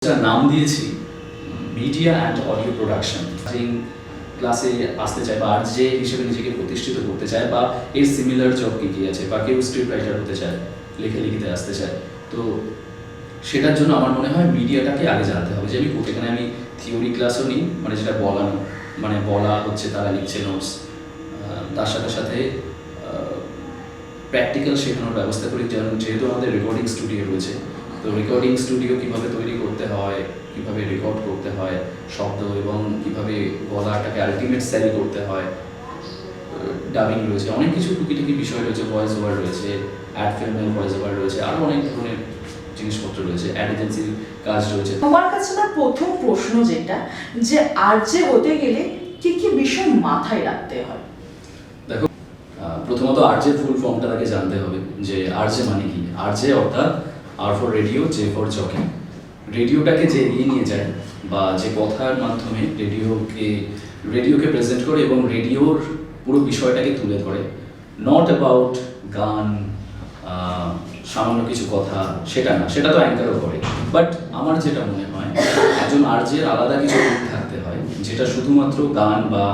নাম দিয়েছি media and audio production. ক্লাসে আসতে চায় বা আরজে হিসেবে নিজেকে প্রতিষ্ঠিত করতে চায় বা এর সিমিলার জব কী আছে বা কেউ স্ক্রিপ্ট রাইটার হতে চায়, লেখালেখিতে আসতে চায়, তো সেটার জন্য আমার মনে হয় মিডিয়াটাকে আগে জানতে হবে। যে আমি এখানে আমি থিওরি ক্লাসও নিই, মানে যেটা বলানো, মানে বলা হচ্ছে, তারা লিখছে নোটস, তার সাথে সাথে প্র্যাকটিক্যাল শেখানোর ব্যবস্থা করি। যেহেতু আমাদের রেকর্ডিং স্টুডিও রয়েছে, তো রেকর্ডিং স্টুডিও কীভাবে তৈরি করতে হয়, কীভাবে রেকর্ড করতে হয় শব্দ, এবং কীভাবে গলাটাকে আলটিমেট সেল করতে হয়, ডাবিং রয়েছে, অনেক কিছু টুকিটাকি বিষয় রয়েছে, ভয়েস ওভার রয়েছে, অ্যাড ফিল্মের ভয়েস ওভার রয়েছে, আরও অনেক ধরনের জিনিসপত্র রয়েছে, অ্যাড এজেন্সির কাজ রয়েছে। তোমার কাছে আমার প্রথম প্রশ্ন যেটা, যে আরজে হতে গেলে কি কি বিষয় মাথায় রাখতে হয়? দেখো, প্রথমত আরজে ফুল ফর্মটা তাকে জানতে হবে, যে আরজে মানে কি। আরজে অর্থাৎ R for radio, J for jockey. রেডিওটাকে যে এগিয়ে নিয়ে যায় বা যে কথার মাধ্যমে রেডিওকে প্রেজেন্ট করে এবং রেডিওর পুরো বিষয়টাকে তুলে ধরে, নট অ্যাবাউট গান, সামান্য কিছু কথা, সেটা না, সেটা তো অ্যাঙ্কারও করে। বাট আমার যেটা মনে হয়, একজন আরজের আলাদা কিছু দিক থাকতে হয়, যেটা শুধুমাত্র গান বা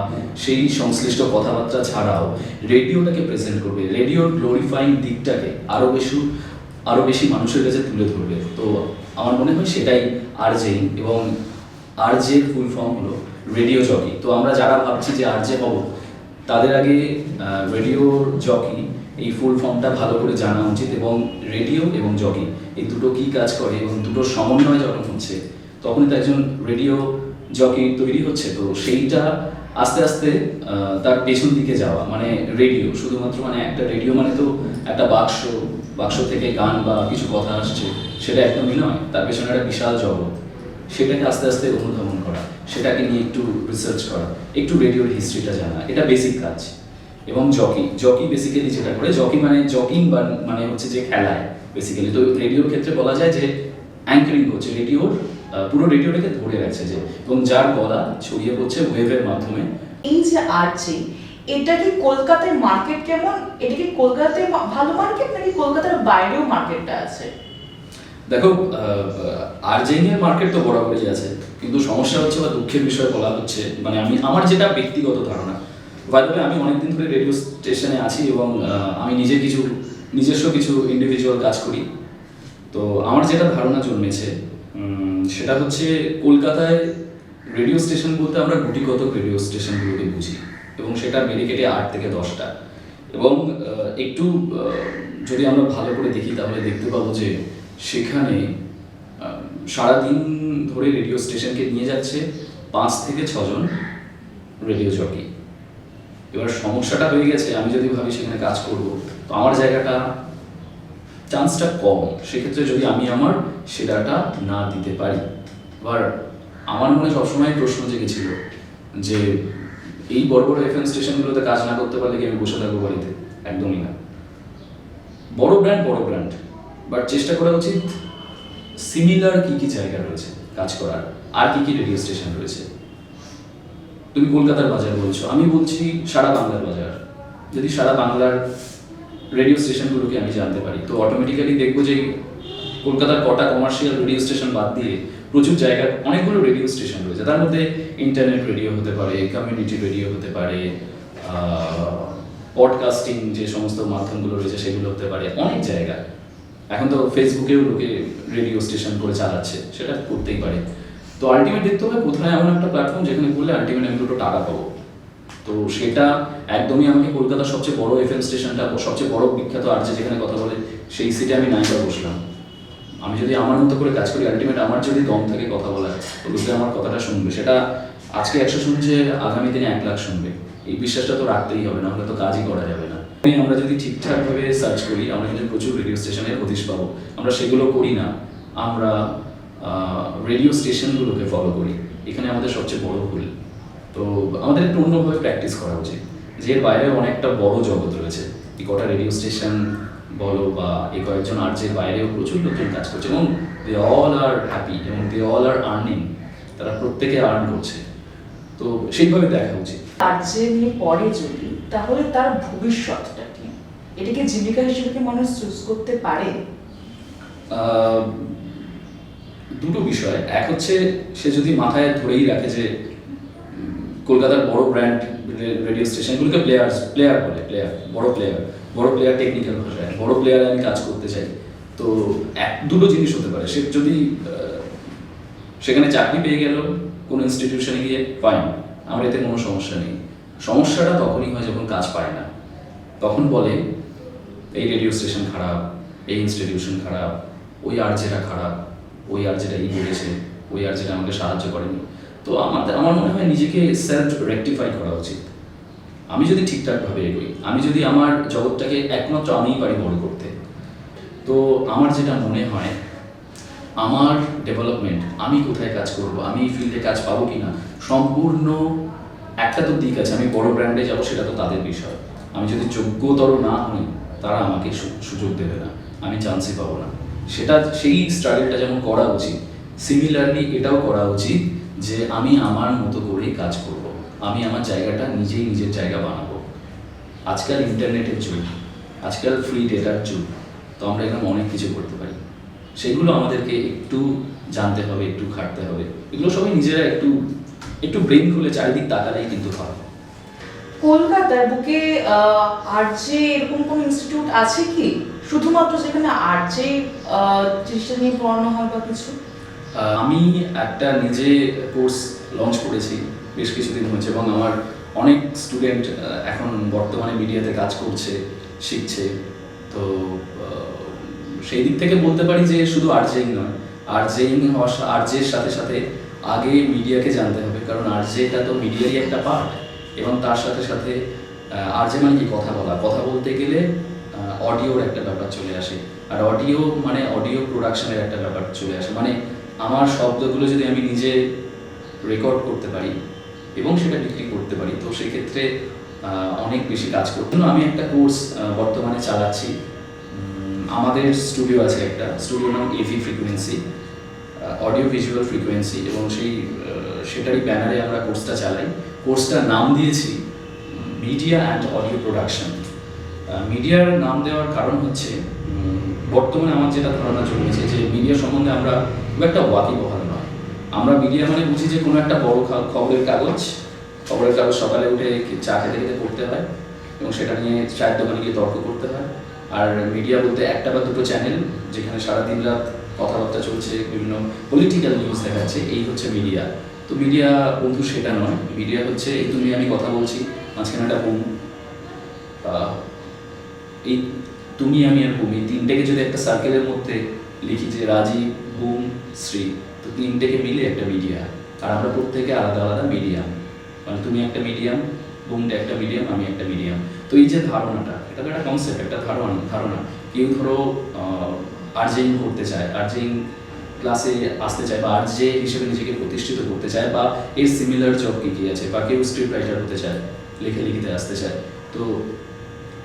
সেই সংশ্লিষ্ট কথাবার্তা ছাড়াও রেডিওটাকে প্রেজেন্ট করবে, রেডিওর গ্লোরিফাইং দিকটাকে আরও বেশি মানুষের কাছে তুলে ধরবে। তো আমার মনে হয় সেটাই আরজেইং, এবং আরজের ফুল ফর্ম হলো রেডিও জকি। তো আমরা যারা ভাবছি যে আরজে হব, তাদের আগে রেডিও জকি এই ফুল ফর্মটা ভালো করে জানা উচিত, এবং রেডিও এবং জকি এই দুটো কী কাজ করে এবং দুটোর সমন্বয় যখন হচ্ছে, তখনই তো একজন রেডিও জকি তৈরি হচ্ছে। তো সেইটা আস্তে আস্তে তার পেছন দিকে যাওয়া, মানে রেডিও শুধুমাত্র, মানে একটা রেডিও মানে তো একটা বাক্স থেকে গান বা কিছু কথা আসছে, সেটা একদমই নয়, তার পেছনে একটা বিশাল জগৎ। সেটাকে আস্তে আস্তে অনুধাবন করা, সেটাকে নিয়ে একটু রিসার্চ করা, একটু রেডিওর হিস্ট্রিটা জানা, এটা বেসিক কাজ। এবং জকি বেসিক্যালি যেটা করে, জকি মানে জকিং, মানে হচ্ছে যে খেলায় বেসিক্যালি। তো রেডিওর ক্ষেত্রে বলা যায় যে অ্যাঙ্কারিং হচ্ছে রেডিওর পুরো রেডিওটাকে ধরে রাখছে, যে এবং যার গলা ছড়িয়ে পড়ছে ওয়েভের মাধ্যমে। এই যে আরজে, এটা কি কলকাতার মার্কেট কেমন? এটা কি কলকাতায় ভালো মার্কেট, নাকি কলকাতার বাইরেও মার্কেটটা আছে? দেখো, আরজেইং এর মার্কেট তো বরাবরই আছে, কিন্তু সমস্যা হচ্ছে বা দুঃখের বিষয় বলা হচ্ছে, মানে আমার যেটা ব্যক্তিগত ধারণা, ভাইভাবে আমি অনেকদিন ধরে রেডিও স্টেশনে আছি এবং আমি নিজস্ব কিছু ইন্ডিভিজুয়াল কাজ করি। তো আমার যেটা ধারণা জন্মেছে, সেটা হচ্ছে কলকাতায় রেডিও স্টেশন বলতে আমরা গুটিকত রেডিও স্টেশনগুলোকে বুঝি, এবং সেটা মেডিকেটে 8 থেকে 10টা। এবং একটু যদি আমরা ভালো করে দেখি, তাহলে দেখতে পাবো যে সেখানে সারাদিন ধরে রেডিও স্টেশনকে নিয়ে যাচ্ছে 5 থেকে 6 জন রেডিও জকি। এবার সমস্যাটা হয়ে গেছে, আমি যদি ভাবি সেখানে কাজ করব, তো আমার জায়গাটা, চান্সটা কম। সেক্ষেত্রে যদি আমি আমার সেটাটা না দিতে পারি, এবার আমার মনে সবসময় প্রশ্ন জেগেছিল যে এই বড় বড় এফএম স্টেশনগুলোতে কাজ না করতে পারলে কি আমি বসে থাকবো বাড়িতে? একদমই না। বড় ব্র্যান্ড, বাট চেষ্টা করা উচিত সিমিলার কি জায়গা রয়েছে কাজ করার, আর কি রেডিও স্টেশন রয়েছে। তুমি কলকাতার বাজার বলছো, আমি বলছি সারা বাংলার বাজার। যদি সারা বাংলার রেডিও স্টেশনগুলোকে আমি জানতে পারি, তো অটোমেটিক্যালি দেখবো যে কলকাতার কটা কমার্শিয়াল রেডিও স্টেশন বাদ দিয়ে প্রচুর জায়গায় অনেকগুলো রেডিও স্টেশন রয়েছে। তার মধ্যে ইন্টারনেট রেডিও হতে পারে, কমিউনিটি রেডিও হতে পারে, পডকাস্টিং যে সমস্ত মাধ্যমগুলো রয়েছে সেগুলো হতে পারে, অনেক জায়গা। এখন তো ফেসবুকেও লোকে রেডিও স্টেশন করে চালাচ্ছে, সেটা করতেই পারে। তো আলটিমেট দেখতে হবে কোথায় এমন একটা প্ল্যাটফর্ম যেখানে করলে আলটিমেট আমি দুটো টাকা পাবো। তো সেটা একদমই আমাকে কলকাতার সবচেয়ে বড় এফএম স্টেশনটা, সবচেয়ে বড় বিখ্যাত আরজে যেখানে কথা বলে, সেই সিটে আমি নাইবা বসলাম। আমি যদি আমার মতো করে কাজ করি, আলটিমেট আমার যদি দম থাকে কথা বলার, তো লোকে আমার কথাটা শুনবে। সেটা আজকে 100 শুনছে, আগামী দিনে 1 লাখ শুনবে। এই বিশ্বাসটা তো রাখতেই হবে, না হলে তো কাজই করা যাবে না। আমরা যদি ঠিকঠাকভাবে সার্চ করি, আমরা কিন্তু প্রচুর রেডিও স্টেশনের হদিশ পাবো। আমরা সেগুলো করি না, আমরা রেডিও স্টেশনগুলোকে ফলো করি। এখানে আমাদের সবচেয়ে বড় ভুল। তো আমাদের একটু অন্যভাবে প্র্যাকটিস করা উচিত, যে এর বাইরেও অনেকটা বড় জগৎ রয়েছে। এই কটা রেডিও স্টেশন বলো বা এই কয়েকজন আরজের বাইরেও প্রচুর লোকজন কাজ করছে, এবং দে অল আর হ্যাপি, এবং দে অল আর আর্নিং। তারা প্রত্যেকে আর্ন করছে। তো সেইভাবে দেখা উচিত। আরজে নিয়ে পড়ে যদি, তাহলে তার ভবিষ্যৎটা কি? এটাকে জীবিকা হিসেবে কি মানুষ চুজ করতে পারে? দুটো বিষয়, এক হচ্ছে সে যদি মাথায় ধরেই রাখে যে কলকাতার বড় ব্র্যান্ড রেডিও স্টেশনগুলোকে প্লেয়ার বলে, বড় প্লেয়ার টেকনিক্যাল ভাষায় বড় প্লেয়ারে আমি কাজ করতে চাই, তো দুটো জিনিস হতে পারে। সে যদি সেখানে চাকরি পেয়ে গেল কোনো ইনস্টিটিউশনে গিয়ে, ফাইন, আমার এতে কোনো সমস্যা নেই। সমস্যাটা তখনই হয় যখন কাজ পায় না, তখন বলে এই রেডিও স্টেশন খারাপ, এই ইনস্টিটিউশন খারাপ, ওই আরজেটা খারাপ, ওই আরজেটা এই বলেছে, ওই আরজেটা আমাকে সাহায্য করেনি। তো আমার মনে হয় নিজেকে সেলফ রেকটিফাই করা উচিত। আমি যদি ঠিকঠাকভাবে এগোই, আমি যদি আমার জগৎটাকে একমাত্র আমিই পারি বড় করতে, তো আমার যেটা মনে হয় আমার ডেভেলপমেন্ট, আমি কোথায় কাজ করব, আমি এই ফিল্ডে কাজ পাবো কি না, সম্পূর্ণ একটা তো দিক আছে, আমি বড় ব্র্যান্ডে যাবো সেটা তো তাদের বিষয়। আমি যদি যোগ্যতর না হই তারা আমাকে সুযোগ দেবে না, আমি চান্সই পাবো না। সেই স্ট্রাগলটা যেমন করা উচিত, সিমিলারলি এটাও করা উচিত যে আমি আমার মতো করেই কাজ করব, আমি আমার জায়গাটা নিজের জায়গা বানাবো। আজকাল ইন্টারনেটের যুগ, আজকাল ফ্রি ডেটার যুগ, তো আমরা এখানে অনেক কিছু করতে পারি। সেগুলো আমাদেরকে একটু জানতে হবে, একটু খাটতে হবে। এগুলো সবাই নিজেরা একটু ব্রেন খুলে চারিদিক তাকালেই কিন্তু হয়। কলকাতার বুকে আরজে এরকম কোনো ইনস্টিটিউট আছে কি শুধুমাত্র যেখানে আরজে জিনিসটা নিয়ে পড়ানো হয় বা কিছু? আমি একটা নিজে কোর্স লঞ্চ করেছি বেশ কিছুদিন হয়েছে, এবং আমার অনেক স্টুডেন্ট এখন বর্তমানে মিডিয়াতে কাজ করছে, শিখছে। তো সেই দিক থেকে বলতে পারি যে শুধু আরজেইং নয়, আরজের সাথে সাথে আগে মিডিয়াকে জানতে হবে, কারণ আরজেটা তো মিডিয়ারই একটা পার্ট। এবং তার সাথে সাথে আরজে মানে কি, কথা বলতে গেলে অডিওর একটা ব্যাপার চলে আসে, আর অডিও প্রোডাকশনের একটা ব্যাপার চলে আসে। মানে আমার শব্দগুলো যদি আমি নিজে রেকর্ড করতে পারি এবং সেটা বিক্রি করতে পারি, তো সেক্ষেত্রে অনেক বেশি কাজ করতে। আমি একটা কোর্স বর্তমানে চালাচ্ছি, আমাদের স্টুডিও আছে, একটা স্টুডিওর নাম AV frequency, audio visual frequency, এবং সেটারই ব্যানারে আমরা কোর্সটা চালাই। কোর্সটার নাম দিয়েছি মিডিয়া অ্যান্ড অডিও প্রোডাকশন। মিডিয়ার নাম দেওয়ার কারণ হচ্ছে বর্তমানে আমার যেটা ধারণা জন্মেছে যে মিডিয়া সম্বন্ধে আমরা খুব একটা ওয়াকিবহাল নয়। আমরা মিডিয়া মানে বুঝি যে কোনো একটা বড় খবরের কাগজ সকালে উঠে চা খেতে খেতে পড়তে হয় এবং সেটা নিয়ে চায়ের দোকানে গিয়ে তর্ক করতে হয়। আর মিডিয়া বলতে একটা বা দুটো চ্যানেল যেখানে সারাদিন রাত কথাবার্তা চলছে, বিভিন্ন পলিটিক্যাল নিউজ দেখাচ্ছে, এই হচ্ছে মিডিয়া। তো মিডিয়া বন্ধু সেটা নয়। মিডিয়া হচ্ছে এই তুমি আমি কথা বলছি, মাঝখানে একটা বুম, এই তুমি আমি আর বুম, এই তিনটেকে যদি একটা সার্কেলের মধ্যে লিখি যে রাজীব, বুম, শ্রী, তো তিনটেকে মিলে একটা মিডিয়া। আর আমরা প্রত্যেকে আলাদা আলাদা মিডিয়াম, মানে তুমি একটা মিডিয়াম, বুমটা একটা মিডিয়াম, আমি একটা মিডিয়াম। তো এই যে ধারণাটা, এটা তো একটা কনসেপ্ট, একটা ধারণা। কেউ ধরো আরজেইং করতে চায়, আরজেইং ক্লাসে আসতে চায়, বা আরজে হিসেবে নিজেকে প্রতিষ্ঠিত করতে চায়, বা এর সিমিলার জব কি আছে, বা কেউ স্ক্রিপ্ট রাইটার হতে চায়, লিখতে আসতে চায়। তো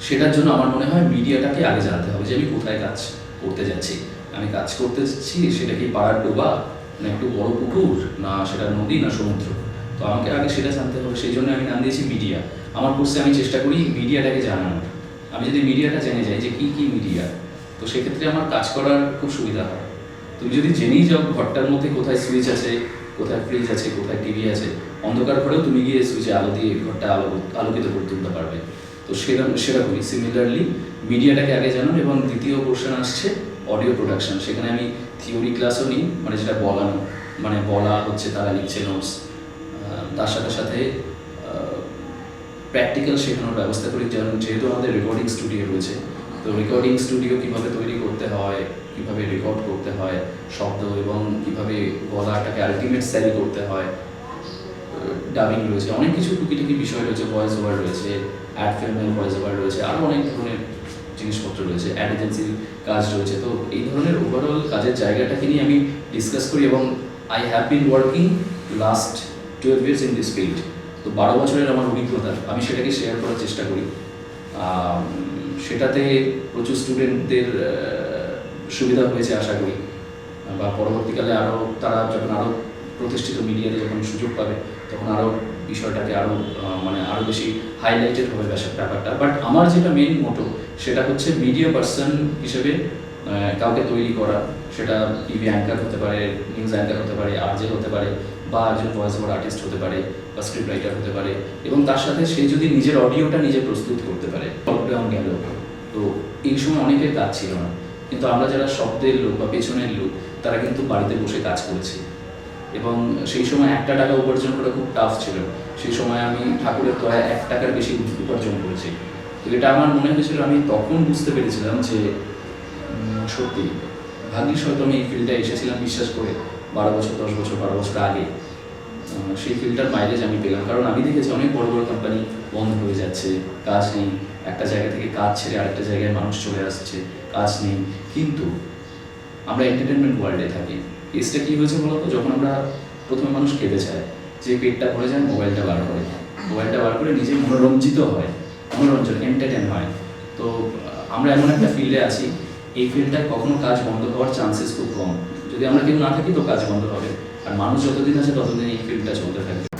সেটার জন্য আমার মনে হয় মিডিয়াটাকে আগে জানতে হবে যে আমি কোথায় কাজ করতে যাচ্ছি। আমি কাজ করতে যাচ্ছি সেটা কি পাড়ার ডোবা, না একটু বড় পুকুর, না সেটা নদী, না সমুদ্র। তো আমাকে আগে সেটা জানতে হবে। সেই জন্য আমি নাম দিয়েছি মিডিয়া। আমার কোর্সে আমি চেষ্টা করি মিডিয়াটাকে জানানোর। আমি যদি মিডিয়াটা জেনে যাই যে কি মিডিয়া, তো সেক্ষেত্রে আমার কাজ করার খুব সুবিধা হয়। তুমি যদি জেনেই যাও ঘরটার মধ্যে কোথায় সুইচ আছে, কোথায় ফ্রিজ আছে, কোথায় টিভি আছে, অন্ধকার ঘরেও তুমি গিয়ে সুইচে আলো দিয়ে ঘরটা আলোকিত করে তুলতে পারবে। তো সেরকমই সিমিলারলি মিডিয়াটাকে আগে জানুন। এবং দ্বিতীয় পোর্শন আসছে অডিও প্রোডাকশন। সেখানে আমি থিওরি ক্লাসও নিই, মানে যেটা বলা হচ্ছে, তারা লিখছে নোটস, তার সাথে সাথে প্র্যাকটিক্যাল শেখানোর ব্যবস্থা করি। যেহেতু আমাদের রেকর্ডিং স্টুডিও রয়েছে, তো রেকর্ডিং স্টুডিও কীভাবে তৈরি করতে হয়, কীভাবে রেকর্ড করতে হয় শব্দ, এবং কীভাবে গলাটাকে আলটিমেট সেল করতে হয়, ডাবিং রয়েছে, অনেক কিছু টুকিটাকি বিষয় রয়েছে, ভয়েস ওভার রয়েছে, অ্যাড ফিল্মের ভয়েস ওভার রয়েছে, আরও অনেক ধরনের জিনিসপত্র রয়েছে, অ্যাড এজেন্সির কাজ রয়েছে। তো এই ধরনের ওভারঅল কাজের জায়গাটাকে নিয়ে আমি ডিসকাস করি, এবং I have been working last 12 years in this field. তো 12 বছরের আমার অভিজ্ঞতা, আমি সেটাকে শেয়ার করার চেষ্টা করি। সেটাতে প্রচুর স্টুডেন্টদের সুবিধা হয়েছে আশা করি, বা পরবর্তীকালে তারা যখন আরও প্রতিষ্ঠিত মিডিয়াতে যখন সুযোগ পাবে, তখন আরও বিষয়টাকে আরও বেশি হাইলাইটেড হবে ব্যাপারটা। বাট আমার যেটা মেইন মোটো, সেটা হচ্ছে মিডিয়া পার্সন হিসেবে কাউকে তৈরি করা, সেটা টিভি অ্যাঙ্কার হতে পারে, নিউজ অ্যাঙ্কার হতে পারে, আরজে হতে পারে, বা একজন ভয়েস ওভার আর্টিস্ট হতে পারে, বা স্ক্রিপ্ট রাইটার হতে পারে, এবং তার সাথে সে যদি নিজের অডিওটা নিজে প্রস্তুত করতে পারে। লকডাউন গেল, তো এই সময় অনেকের কাজ ছিল না, কিন্তু আমরা যারা শব্দের লোক বা পেছনের লোক তারা কিন্তু বাড়িতে বসে কাজ করেছি, এবং সেই সময় 1 টাকা উপার্জন করা খুব টাফ ছিল। সেই সময় আমি ঠাকুরের দয়ায় 1 টাকার বেশি উপার্জন করেছি। তো এটা আমার মনে হয়েছিল, আমি তখন বুঝতে পেরেছিলাম যে সত্যি ভাগ্যিস হয়তো আমি এই ফিল্ডে এসেছিলাম বিশ্বাস করে 12 বছর 10 বছর 12 বছর আগে। সেই ফিল্ডটার মাইলেজ আমি পেলাম, কারণ আমি দেখেছি অনেক বড় বড় কোম্পানি বন্ধ হয়ে যাচ্ছে, কাজ নেই, একটা জায়গা থেকে কাজ ছেড়ে আরেকটা জায়গায় মানুষ চলে আসছে, কাজ নেই। কিন্তু আমরা এন্টারটেনমেন্ট ওয়ার্ল্ডে থাকি। কেসটা কী হয়েছে বলতো, যখন আমরা প্রথমে মানুষ খেতে চায়, যে পেটটা ভরে যায় মোবাইলটা বার করে নিজে মনোরঞ্জিত হয়, মনোরঞ্জন এন্টারটেন হয়। তো আমরা এমন একটা ফিল্ডে আছি, এই ফিল্ডটায় কখনো কাজ বন্ধ হওয়ার চান্সেস খুব কম। যদি আমরা কেউ না থাকি তো কাজ বন্ধ হবে, আর মানুষ যতদিন আছে ততদিন এই ফিল্ডটা চলতে থাকবে।